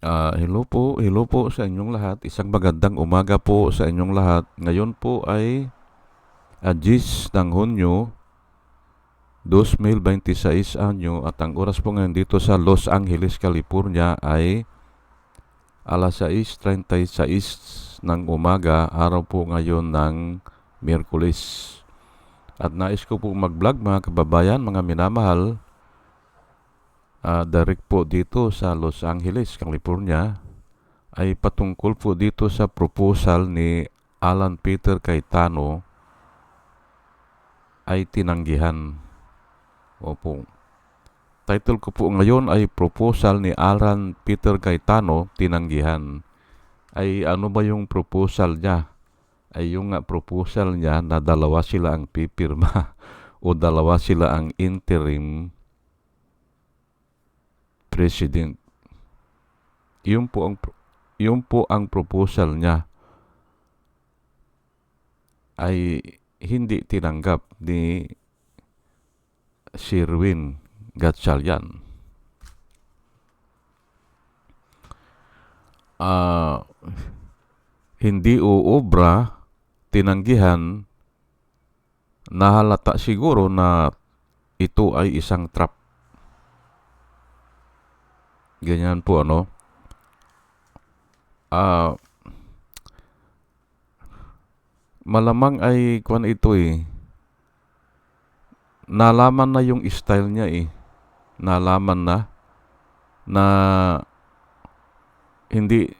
Hello po sa inyong lahat. Isang magandang umaga po sa inyong lahat. Ngayon po ay 10 ng Hunyo 2026 anyo at ang oras po ngayon dito sa Los Angeles, California ay alas 6:36 ng umaga, araw po ngayon ng Miyerkules. At nais ko po mag-vlog mga kababayan, mga minamahal, direct po dito sa Los Angeles, California, ay patungkol po dito sa proposal ni Alan Peter Cayetano ay tinanggihan. Opo. Title ko po ngayon ay Proposal ni Alan Peter Cayetano tinanggihan. Ay ano ba yung proposal niya? Ay yung proposal niya na dalawa sila ang pipirma o dalawa sila ang interim president. Yun po ang proposal niya ay hindi tinanggap ni Sherwin Gatchalian. Hindi uobra, tinanggihan, nahalata siguro na ito ay isang trap. Ganyan po ano. Malamang ay kwan ito nalaman na yung style niya nalaman na hindi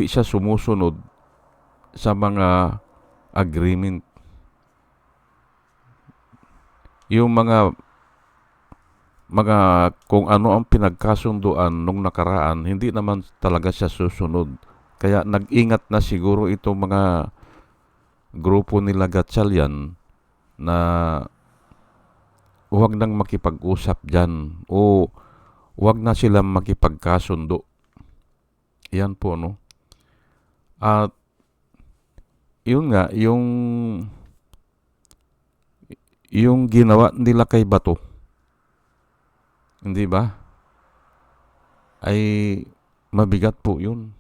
siya sumusunod sa mga agreement. Yung mga kung ano ang pinagkasunduan nung nakaraan, hindi naman talaga siya susunod. Kaya nag-ingat na siguro itong mga grupo nila Gatchalian na huwag nang makipag-usap dyan o huwag na silang makipagkasundo. Yan po, no? At yun nga, yung ginawa nila kay Bato, hindi ba? Ay mabigat po yun.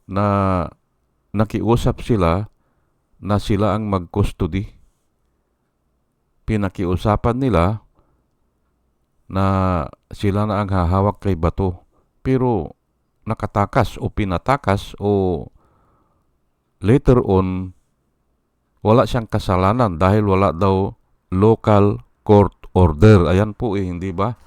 Na nakiusap sila na sila ang mag-custody. Pinakiusapan nila na sila na ang hahawak kay Bato. Pero nakatakas o pinatakas o later on wala siyang kasalanan dahil wala daw local court order. Ayan po hindi ba?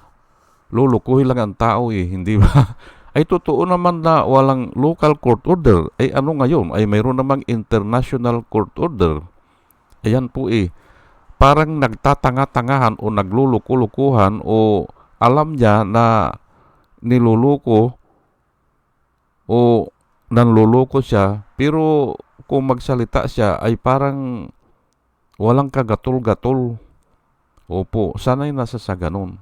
Lulukuhin lang ang tao hindi ba? Ay totoo naman na walang local court order. Ay ano ngayon? Ay mayroon namang international court order. Ayan po parang nagtatanga-tangahan o nagluluko-lukuhan o alam niya na niluluko o nanluluko siya, pero kung magsalita siya ay parang walang kagatol-gatol. Opo, sana'y nasa sa ganun.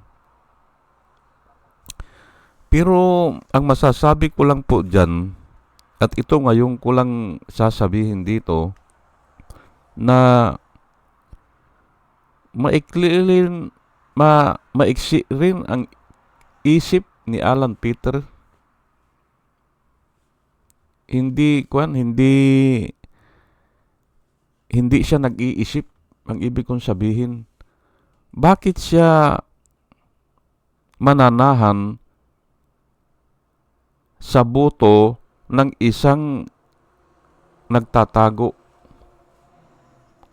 Pero ang masasabi ko lang po dyan, at ito ngayon ko lang sasabihin dito, na maiksi rin ang isip ni Alan Peter. Hindi siya nag-iisip. Ang ibig kong sabihin, bakit siya mananahan sa boto ng isang nagtatago?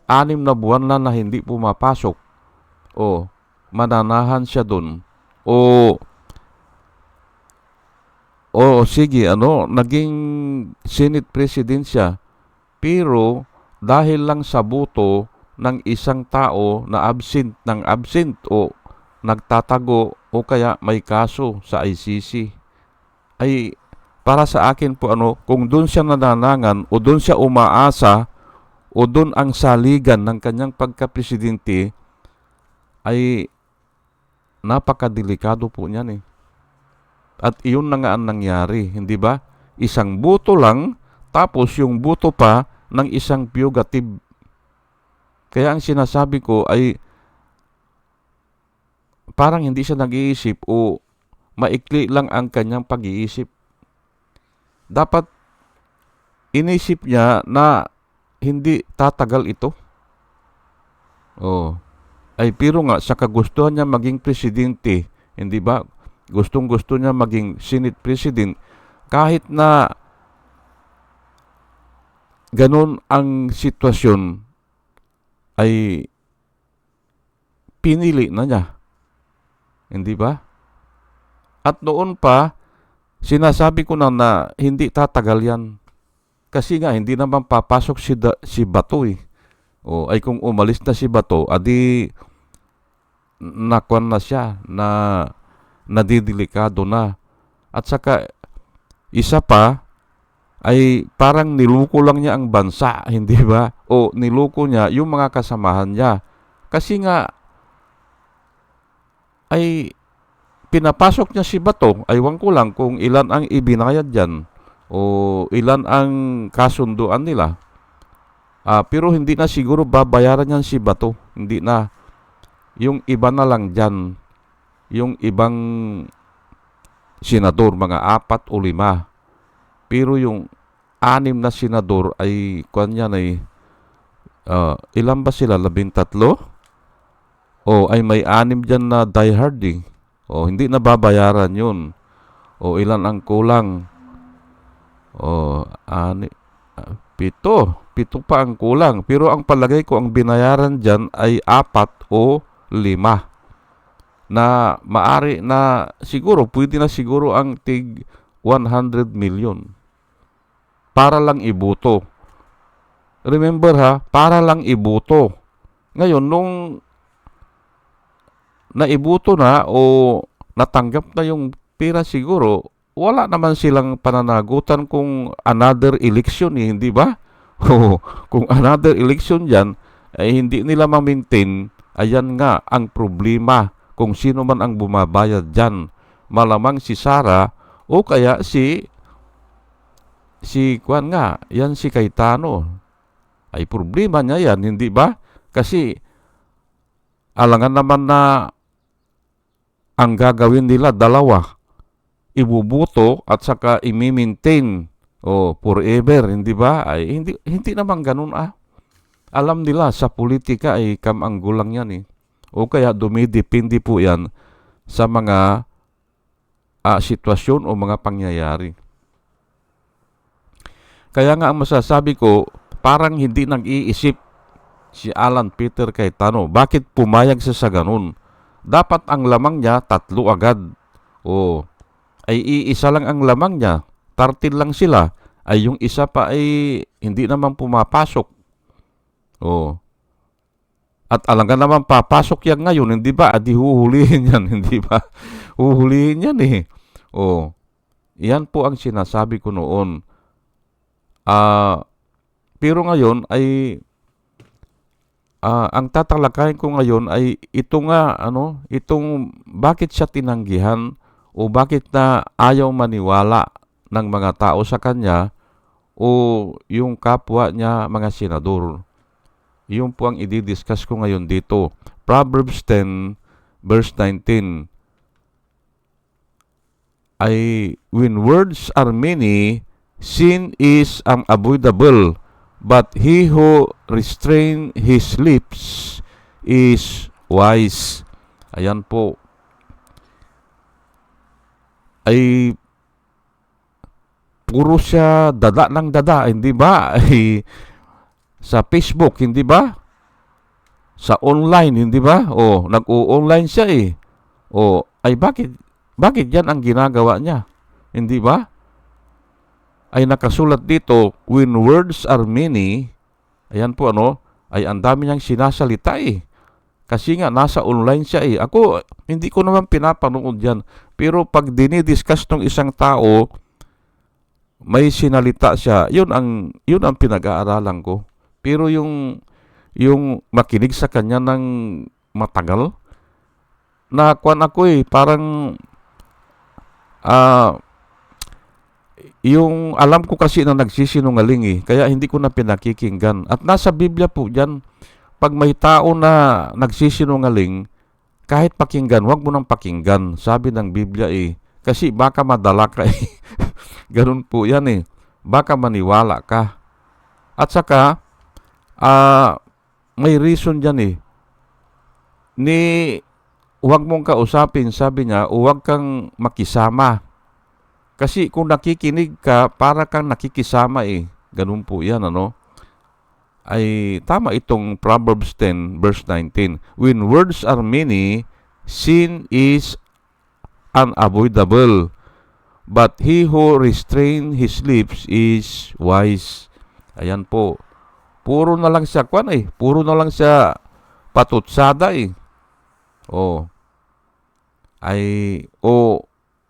6 na buwan na hindi pumapasok. O mananahan siya dun. O sige, naging Senate President siya. Pero dahil lang sa boto ng isang tao na absent o nagtatago o kaya may kaso sa ICC, ay para sa akin po kung doon siya nananangan o doon siya umaasa o doon ang saligan ng kanyang pagka-presidente, ay napakadelikado po niyan At iyon na nga ang nangyari, hindi ba? Isang boto lang, tapos yung boto pa ng isang fugitive. Kaya ang sinasabi ko ay parang hindi siya nag-iisip o maikli lang ang kanyang pag-iisip. dapat inisip niya na hindi tatagal ito. Oh, ay pero nga sa kagustuhan niya maging presidente, hindi ba? Gustong-gusto niya maging Senate President kahit na ganun ang sitwasyon ay pinili na niya, hindi ba? At noon pa, sinasabi ko na hindi tatagal yan. Kasi nga, hindi naman papasok si Bato eh. O, ay kung umalis na si Bato, adi nakwan na siya, nadidelikado na. At saka, isa pa, ay parang niluko lang niya ang bansa, hindi ba? O niluko niya yung mga kasamahan niya. Kasi nga, ay pinapasok niya si Bato, aywan ko lang kung ilan ang ibinayad dyan o ilan ang kasunduan nila. Pero hindi na siguro babayaran yan si Bato. Hindi na. Yung iba na lang dyan. Yung ibang senador, mga 4 o 5. Pero yung 6 na senador ay, kuwan yan ay, ilan ba sila? 13? O ay may 6 dyan na diehard eh. O hindi na babayaran yun. O ilan ang kulang? O 7 pa ang kulang. Pero ang palagay ko ang binayaran dyan ay 4 o 5. Na maari na siguro, pwede na siguro ang tig 100 million. Para lang iboto. Remember ha, para lang iboto. Ngayon, nung naiboto na o natanggap na yung pera siguro, wala naman silang pananagutan kung another election eh, hindi ba? Kung another election dyan, ay hindi nila ma-maintain, ayan nga ang problema kung sino man ang bumabayad dyan. Malamang si Sara o kaya si Kwan nga, yan si Cayetano. Ay problema niya yan, hindi ba? Kasi alangan naman na ang gagawin nila dalawa, ibubuto at saka i-maintain forever, hindi ba? Ay hindi naman ganun Alam nila sa politika ay kamanggulang yan eh. O kaya dumidepende po yan sa mga sitwasyon o mga pangyayari. Kaya nga ang masasabi ko, parang hindi nag-iisip si Alan Peter Cayetano. Bakit pumayag siya sa ganun? Dapat ang lamang niya 3 agad. Ay iisa lang ang lamang niya. 13 lang sila. Ay yung isa pa ay hindi naman pumapasok. At alangan naman papasok yan ngayon, hindi ba? Adi huhulihin yan, hindi ba? Huhulihin yan eh. Yan po ang sinasabi ko noon. Pero ngayon ay ang tatalakayin ko ngayon ay ito nga itong bakit siya tinanggihan o bakit na ayaw maniwala ng mga tao sa kanya o yung kapwa niya mga senador. Yung po ang i-discuss ko ngayon dito. Proverbs 10 verse 19 ay when words are many, sin is unavoidable, but he who restrain his lips is wise. Ayan po. Ay puro siya dada ng dada, hindi ba? Ay sa Facebook, hindi ba? Sa online, hindi ba? Nag-o-online siya eh. Ay bakit yan ang ginagawa niya? Hindi ba? Ay nakasulat dito, when words are many, ayan po ay ang dami niyang sinasalita eh. Kasi nga, nasa online siya eh. Ako, hindi ko naman pinapanood yan. Pero pag dinidiscuss ng isang tao, may sinalita siya, yun ang pinag-aaralan ko. Pero yung makinig sa kanya ng matagal, na kwan ako eh, parang yung alam ko kasi na nagsisinungaling eh, kaya hindi ko na pinakikinggan. At nasa Biblia po dyan, pag may tao na nagsisinungaling, kahit pakinggan, wag mo nang pakinggan. Sabi ng Biblia eh, kasi baka madala ka eh. Ganun po yan eh. Baka maniwala ka. At saka, may reason dyan eh. Huwag mong kausapin, sabi niya, huwag kang makisama. Kasi kung nakikinig ka, para kang nakikisama eh. Ganun po yan, ano? Ay tama itong Proverbs 10 verse 19. When words are many, sin is unavoidable. But he who restrain his lips is wise. Ayan po. Puro na lang siya Puro na lang siya patutsada eh.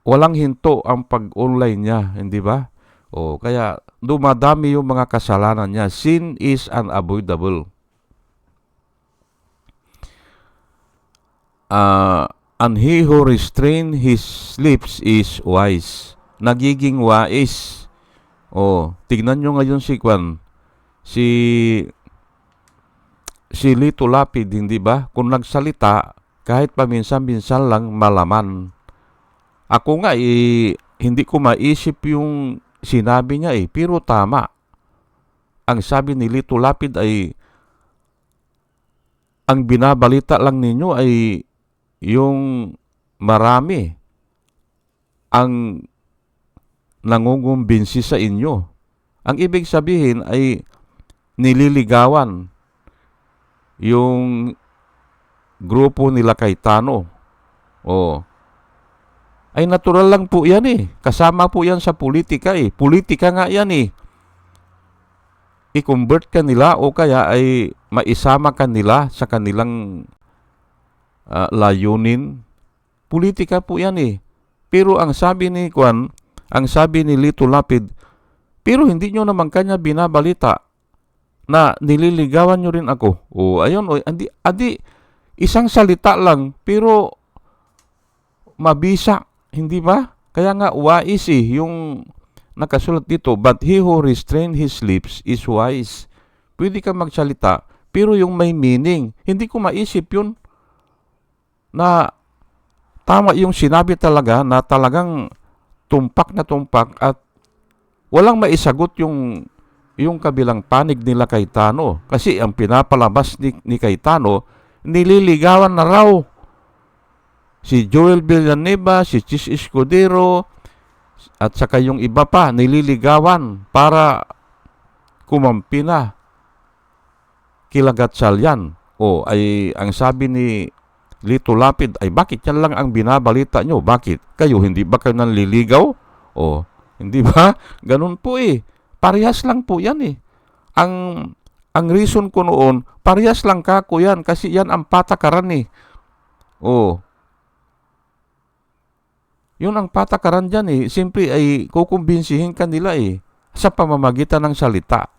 Walang hinto ang pag-online niya, hindi ba? Kaya dumadami yung mga kasalanan niya. Sin is unavoidable. And he who restrain his lips is wise. Nagiging wise. Tignan nyo ngayon si Lito Lapid, hindi ba? Kung nagsalita, kahit paminsan-minsan lang malaman. Ako nga, hindi ko maisip yung sinabi niya pero tama. Ang sabi ni Lito Lapid ay, ang binabalita lang ninyo ay yung marami ang nangungumbinsi sa inyo. Ang ibig sabihin ay nililigawan yung grupo nila Cayetano. Ay natural lang po yan eh. Kasama po yan sa politika eh. Politika nga yan eh. I-convert ka nila o kaya ay maisama ka nila sa kanilang layunin. Politika po yan eh. Pero ang sabi ni Lito Lapid, pero hindi nyo naman kanya binabalita na nililigawan nyo rin ako. Adi, isang salita lang, pero mabisa, hindi ba? Kaya nga wise yung nakasulat dito, but he who restrain his lips is wise. Pwede ka magsalita, pero yung may meaning. Hindi ko maisip yun na tama yung sinabi talaga na talagang tumpak na tumpak at walang maisagot yung kabilang panig nila Cayetano. Kasi ang pinapalabas ni Cayetano, nililigawan na raw si Joel Villanueva, si Chis Escudero, at saka yung iba pa, nililigawan para kumampi na kila Gatchalian. Ay ang sabi ni Lito Lapid ay, bakit yan lang ang binabalita nyo? Bakit? Kayo, hindi ba kayo nanliligaw? Hindi ba? Ganun po eh. Parehas lang po yan eh. Ang reason ko noon, parehas lang kako yan kasi yan ang patakaran eh. Yun ang patakaran dyan eh. Siyempre ay kukumbinsihin ka nila eh sa pamamagitan ng salita.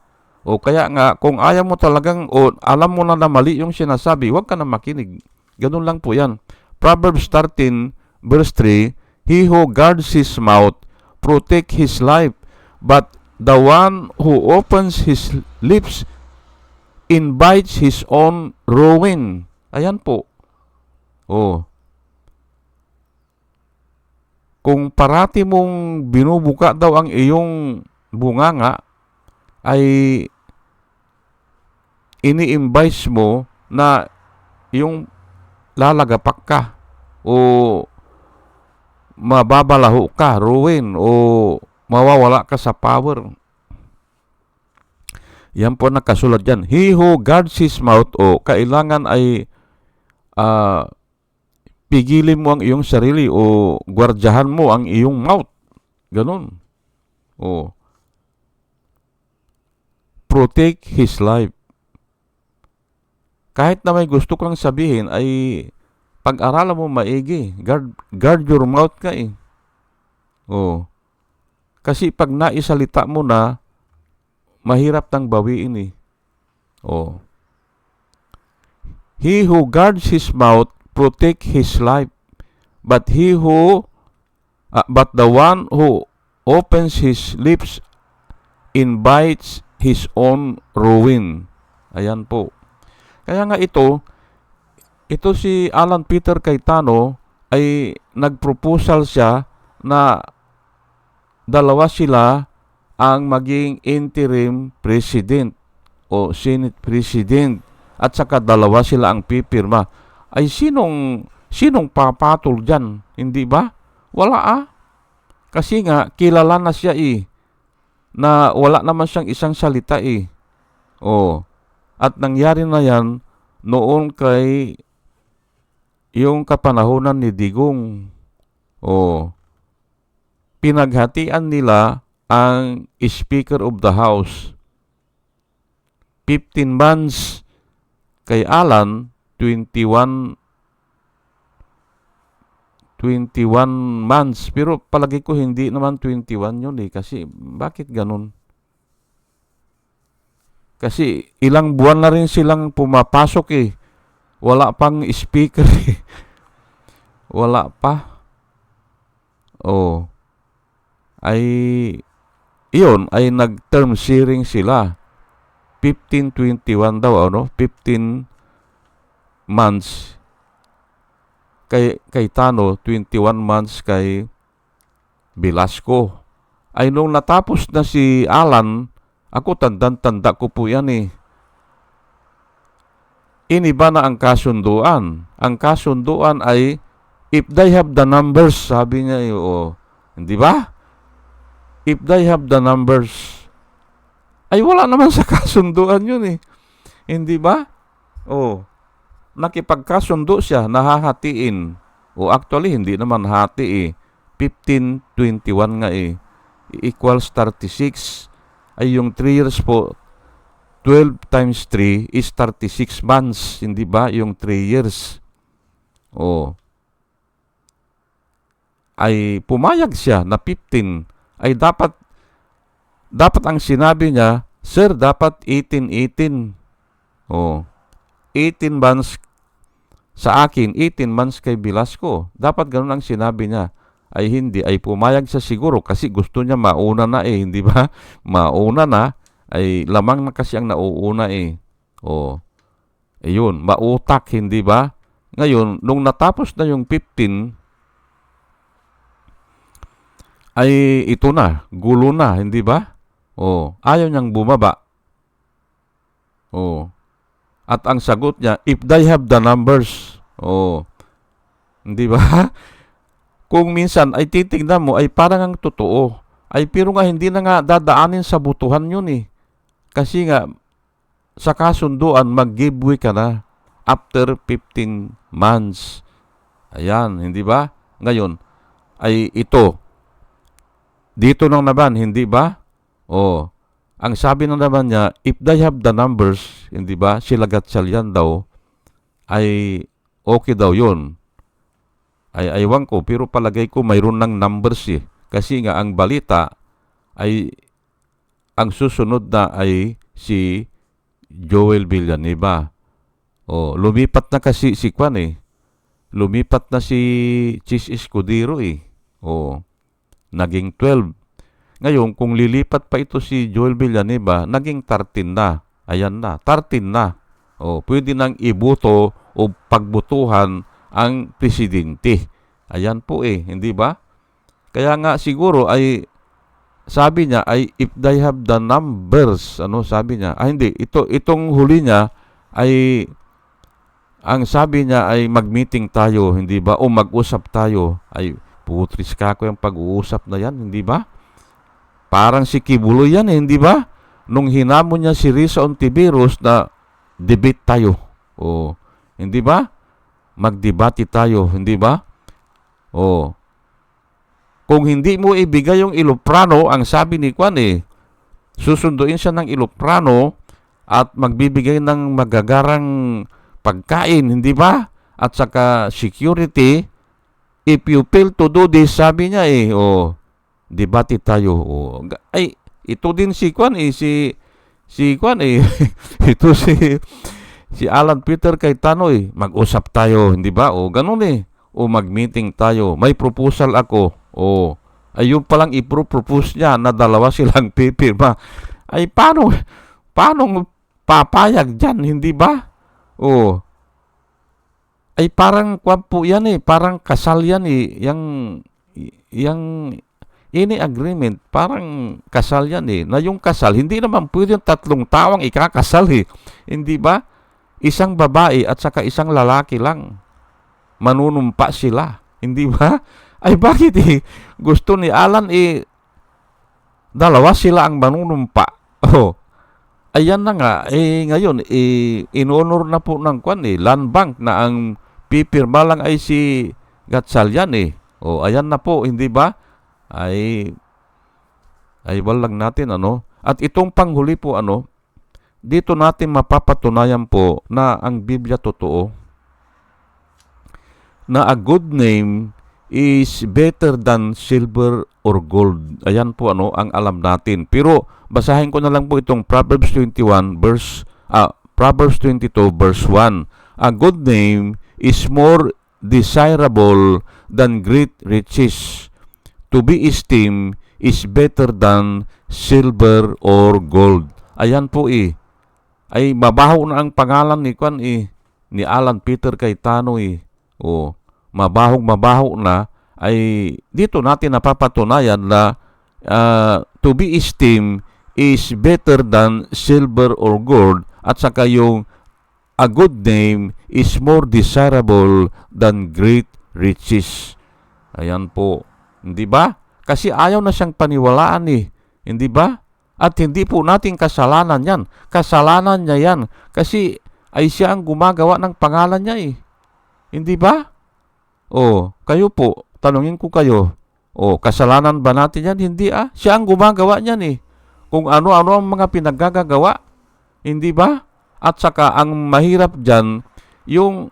Kaya nga, kung ayaw mo talagang alam mo na mali yung sinasabi, huwag ka na makinig. Ganun lang po yan. Proverbs 13 verse 3, he who guards his mouth protect his life, but the one who opens his lips invites his own ruin. Ayan po. Kung parati mong binubuka daw ang iyong bunganga, ay ini-invite mo na yung lalagapak ka o mababalaho ka, ruin, o mawawala ka sa power. Yan po nakasulat dyan. He who guards his mouth, kailangan ay pigilin mo ang iyong sarili o gwardyahan mo ang iyong mouth. Ganun. Protect his life. Kahit na may gusto kang sabihin ay pag-aralan mo maigi. Guard your mouth ka eh. Kasi pag naisalita mo na, mahirap nang bawiin eh. He who guards his mouth protect his life, but the one who opens his lips invites his own ruin. Ayan po. Kaya nga ito si Alan Peter Cayetano ay nagproposal siya na dalawa sila ang maging interim president o Senate President at saka dalawa sila ang pipirma, ay sinong papatol dyan? Hindi ba? Wala Kasi nga, kilala na siya na wala naman siyang isang salita At nangyari na yan noon kay yung kapanahonan ni Digong. Pinaghatian nila ang Speaker of the House. 15 months kay Alan, 21 months. Pero palagi ko hindi naman 21 yun kasi bakit ganun? Kasi ilang buwan na rin silang pumapasok Wala pang speaker Wala pa. Iyon ay nag-term sharing sila. 15-21 daw, 15 months kay Tano, 21 months kay Velasco. Ay nung natapos na si Alan, ako tanda ko po yan Iniba na ang kasunduan. Ang kasunduan ay if they have the numbers, sabi niya hindi ba? If they have the numbers, ay wala naman sa kasunduan yun Hindi ba? Nakipagkasundo siya, nahahatiin. Actually, hindi naman hati 15-21 nga equals 36. Ay yung 3 years po, 12 times 3 is 36 months. Hindi ba? Yung 3 years. Ay pumayag siya na 15. Ay dapat ang sinabi niya, sir, dapat 18. 18 months sa akin, 18 months kay Velasco. Dapat ganun ang sinabi niya. Ay hindi, ay pumayag siya siguro kasi gusto niya mauna na hindi ba? Mauna na, ay lamang na kasi ang nauuna Ayun, mautak, hindi ba? Ngayon, nung natapos na yung 15, ay ito na, gulo na, hindi ba? Ayaw niyang bumaba. At ang sagot niya, if they have the numbers. Hindi ba? Kung minsan ay titignan mo, ay parang ang totoo. Ay pero nga hindi na nga dadaanin sa butuhan yun Kasi nga, sa kasunduan, mag-giveaway ka na after 15 months. Ayan, hindi ba? Ngayon, ay ito. Dito nang naman, hindi ba? Ang sabi na naman niya, if they have the numbers, hindi ba? Sila Gatchalian daw, ay okay daw yun. Ay aywan ko, pero palagay ko mayroon ng numbers Kasi nga, ang balita ay, ang susunod na ay si Joel Villanueva. Lumipat na kasi si Kwan Lumipat na si Chis Escudero Naging 12. Ngayon, kung lilipat pa ito si Joel Villanueva, naging 13 na. Ayan na, 13 na. Pwede nang iboto o pagbutuhan ang presidente. Ayan po hindi ba? Kaya nga siguro ay sabi niya ay if they have the numbers, sabi niya? Hindi, itong huli niya ay ang sabi niya ay mag-meeting tayo, hindi ba? O mag-usap tayo. Ay putris ka ko yung pag-uusap na yan, hindi ba? Parang si Kibuloy yan hindi ba? Nung hinamon niya si Risa Ontiveros na debate tayo. Hindi ba? Magdebate tayo, hindi ba? Kung hindi mo ibigay yung Iloprano, ang sabi ni Kwan susunduin siya ng Iloprano at magbibigay ng magagarang pagkain, hindi ba? At saka security. If you fail to do this, sabi niya debate tayo. Ay, ito din si Kwan si Kwan ito si Alan Peter Cayetano mag-usap tayo, hindi ba? Ganun mag-meeting tayo. May proposal ako. Ayun palang ipro-propose niya na dalawa silang pipirma. Ay paano papayag dyan, hindi ba? Ay parang kwan po yan parang kasal yan yang Ini agreement, parang kasal yan eh. Na yung kasal, hindi naman pwede yung tatlong tawang ikakasal eh. Hindi ba? Isang babae at saka isang lalaki lang. Manunumpa sila. Hindi ba? Ay bakit eh? Gusto ni Alan eh, dalawa sila ang manunumpa. Oh, ayan na nga. Eh ngayon, in-honor na po ng kwan eh. Land Bank na ang pipirma lang ay si Gatchalian eh. Oh, ayan na po, hindi ba? Ay walang natin At itong panghuli po dito natin mapapatunayan po na ang Biblia totoo, na a good name is better than silver or gold. Ayan po ang alam natin. Pero basahin ko na lang po itong Proverbs 22 verse 1. A good name is more desirable than great riches. To be esteemed is better than silver or gold. Ayan po ay mabaho na ang pangalan ni Alan Peter Cayetano Oh, mabaho na ay dito natin napapatunayan na to be esteemed is better than silver or gold, at saka yung a good name is more desirable than great riches. Ayan po. Hindi ba? Kasi ayaw na siyang paniwalaan Hindi ba? At hindi po natin kasalanan yan. Kasalanan niya yan. Kasi ay siya ang gumagawa ng pangalan niya Hindi ba? Kayo po, tanungin ko kayo. Kasalanan ba natin yan? Hindi Siya ang gumagawa niyan Kung ano-ano ang mga pinaggagawa. Hindi ba? At saka ang mahirap dyan, yung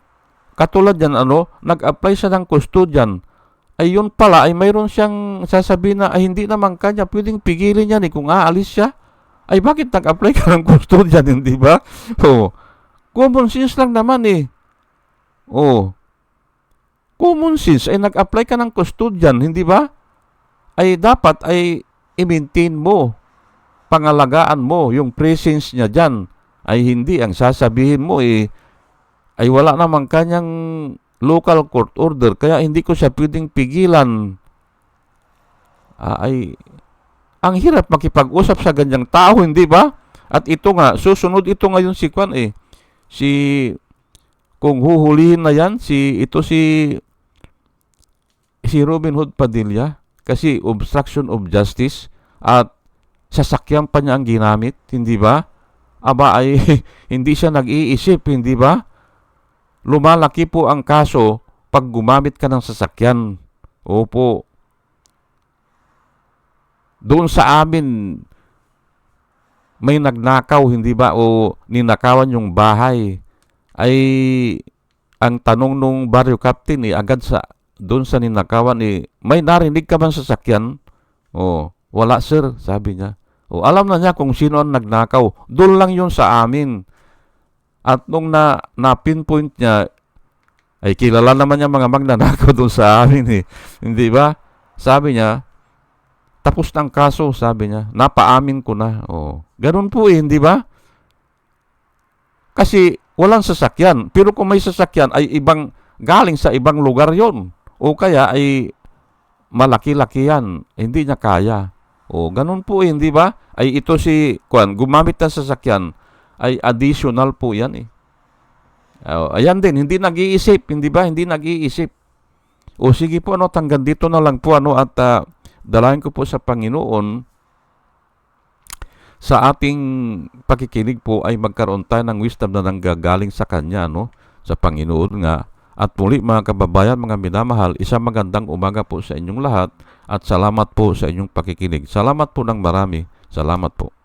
katulad yan nag-apply siya ng custodian. Ay yun pala, ay mayroon siyang sasabihin na hindi naman kanya pwedeng pigilin yan kung aalis siya. Ay bakit nag-apply ka ng custodian, hindi ba? Common sense lang naman common sense ay nag-apply ka ng custodian, hindi ba? Ay dapat ay i-maintain mo, pangalagaan mo yung presence niya dyan. Ay hindi ang sasabihin mo ay wala naman kanyang local court order, kaya hindi ko siya pwedeng pigilan. Ang hirap makipag-usap sa ganyang tao, hindi ba? At ito nga, susunod ito ngayon si Kwan kung huhulihin na yan, si Robin Hood Padilla, kasi obstruction of justice, at sasakyan pa niya ang ginamit, hindi ba? Ay hindi siya nag-iisip, hindi ba? Lumalaki po ang kaso pag gumamit ka ng sasakyan. Opo. Doon sa amin, may nagnakaw, hindi ba? O ninakawan yung bahay. Ay, ang tanong nung barrio captain agad doon sa ninakawan may narinig ka bang sasakyan? Wala sir, sabi niya. Alam na niya kung sino ang nagnakaw. Doon lang yun sa amin. At nung na-pinpoint niya, ay kilala naman niya mga magnanakaw doon sa amin Hindi ba? Sabi niya, tapos ng kaso, sabi niya. Napaamin ko na. Ganun po hindi ba? Kasi walang sasakyan. Pero kung may sasakyan, ay galing sa ibang lugar yon. O kaya ay malaki-laki yan. Hindi niya kaya. Ganun po hindi ba? Ay ito si gumamit ng sasakyan, ay additional po yan ayan din, hindi nag-iisip, hindi ba? Hindi nag-iisip. Sige po hanggang dito na lang po at dalayan ko po sa Panginoon sa ating pakikinig po ay magkaroon tayo ng wisdom na nanggagaling sa Kanya sa Panginoon nga. At muli mga kababayan, mga minamahal, isang magandang umaga po sa inyong lahat at salamat po sa inyong pakikinig. Salamat po ng marami. Salamat po.